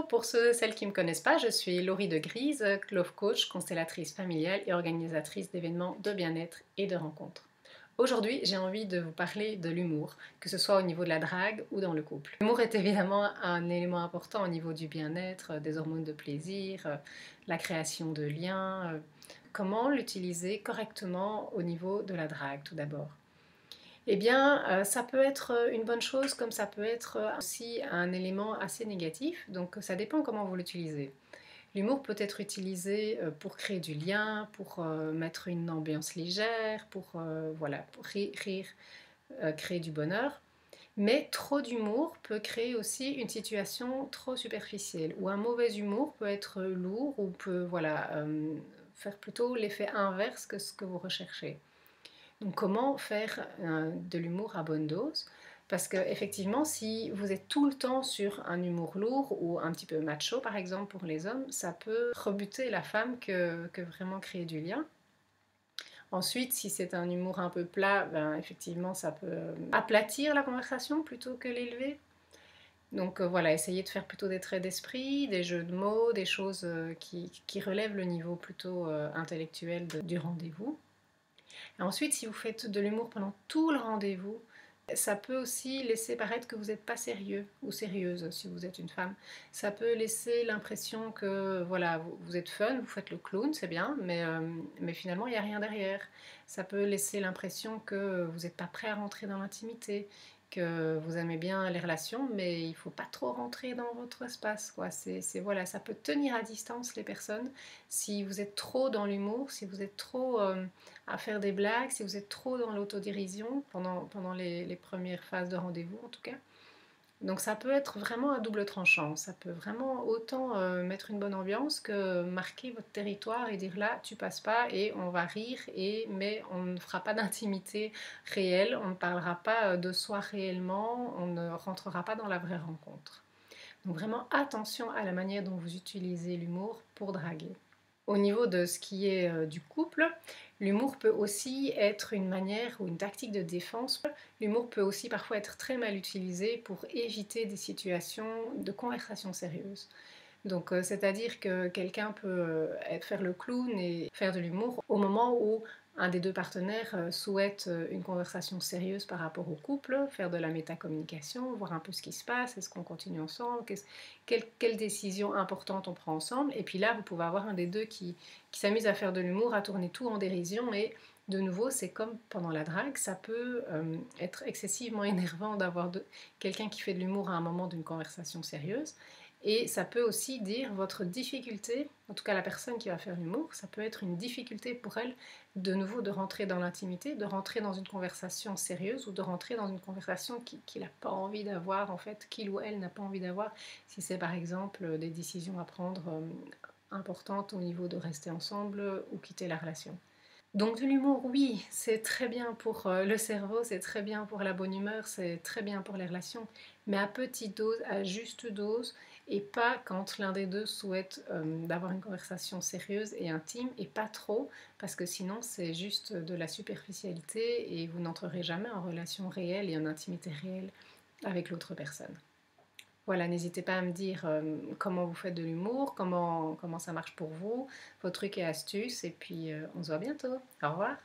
Bonjour, pour ceux et celles qui ne me connaissent pas, je suis Laurie de Grise, Love Coach, constellatrice familiale et organisatrice d'événements de bien-être et de rencontres. Aujourd'hui, j'ai envie de vous parler de l'humour, que ce soit au niveau de la drague ou dans le couple. L'humour est évidemment un élément important au niveau du bien-être, des hormones de plaisir, la création de liens. Comment l'utiliser correctement au niveau de la drague tout d'abord? Eh bien, ça peut être une bonne chose comme ça peut être aussi un élément assez négatif, donc ça dépend comment vous l'utilisez. L'humour peut être utilisé pour créer du lien, pour mettre une ambiance légère, pour, voilà, pour rire, créer du bonheur. Mais trop d'humour peut créer aussi une situation trop superficielle, ou un mauvais humour peut être lourd ou peut voilà, faire plutôt l'effet inverse que ce que vous recherchez. Donc comment faire de l'humour à bonne dose? Parce qu'effectivement, si vous êtes tout le temps sur un humour lourd ou un petit peu macho, par exemple, pour les hommes, ça peut rebuter la femme que vraiment créer du lien. Ensuite, si c'est un humour un peu plat, ben, effectivement, ça peut aplatir la conversation plutôt que l'élever. Donc voilà, essayez de faire plutôt des traits d'esprit, des jeux de mots, des choses qui relèvent le niveau plutôt intellectuel du rendez-vous. Et ensuite, si vous faites de l'humour pendant tout le rendez-vous, ça peut aussi laisser paraître que vous n'êtes pas sérieux ou sérieuse si vous êtes une femme. Ça peut laisser l'impression que voilà, vous êtes fun, vous faites le clown, c'est bien, mais finalement il n'y a rien derrière. Ça peut laisser l'impression que vous n'êtes pas prêt à rentrer dans l'intimité, que vous aimez bien les relations, mais il ne faut pas trop rentrer dans votre espace, quoi. Voilà, ça peut tenir à distance les personnes si vous êtes trop dans l'humour, si vous êtes trop à faire des blagues, si vous êtes trop dans l'autodérision pendant les premières phases de rendez-vous en tout cas. Donc ça peut être vraiment à double tranchant, ça peut vraiment autant mettre une bonne ambiance que marquer votre territoire et dire là tu passes pas et on va rire, mais on ne fera pas d'intimité réelle, on ne parlera pas de soi réellement, on ne rentrera pas dans la vraie rencontre. Donc vraiment attention à la manière dont vous utilisez l'humour pour draguer. Au niveau de ce qui est du couple, l'humour peut aussi être une manière ou une tactique de défense. L'humour peut aussi parfois être très mal utilisé pour éviter des situations de conversation sérieuse. Donc, c'est-à-dire que quelqu'un peut faire le clown et faire de l'humour au moment où un des deux partenaires souhaite une conversation sérieuse par rapport au couple, faire de la métacommunication, voir un peu ce qui se passe, est-ce qu'on continue ensemble, quelle décision importante on prend ensemble. Et puis là, vous pouvez avoir un des deux qui s'amuse à faire de l'humour, à tourner tout en dérision. Et de nouveau, c'est comme pendant la drague, ça peut être excessivement énervant d'avoir quelqu'un qui fait de l'humour à un moment d'une conversation sérieuse. Et ça peut aussi dire votre difficulté, en tout cas la personne qui va faire l'humour, ça peut être une difficulté pour elle de nouveau de rentrer dans l'intimité, de rentrer dans une conversation sérieuse ou de rentrer dans une conversation qu'il n'a pas envie d'avoir, en fait, qu'il ou elle n'a pas envie d'avoir, si c'est par exemple des décisions à prendre importantes au niveau de rester ensemble ou quitter la relation. Donc de l'humour, oui, c'est très bien pour le cerveau, c'est très bien pour la bonne humeur, c'est très bien pour les relations, mais à petite dose, à juste dose, et pas quand l'un des deux souhaite d'avoir une conversation sérieuse et intime, et pas trop, parce que sinon c'est juste de la superficialité et vous n'entrerez jamais en relation réelle et en intimité réelle avec l'autre personne. Voilà, n'hésitez pas à me dire comment vous faites de l'humour, comment ça marche pour vous, vos trucs et astuces, et puis on se voit bientôt. Au revoir.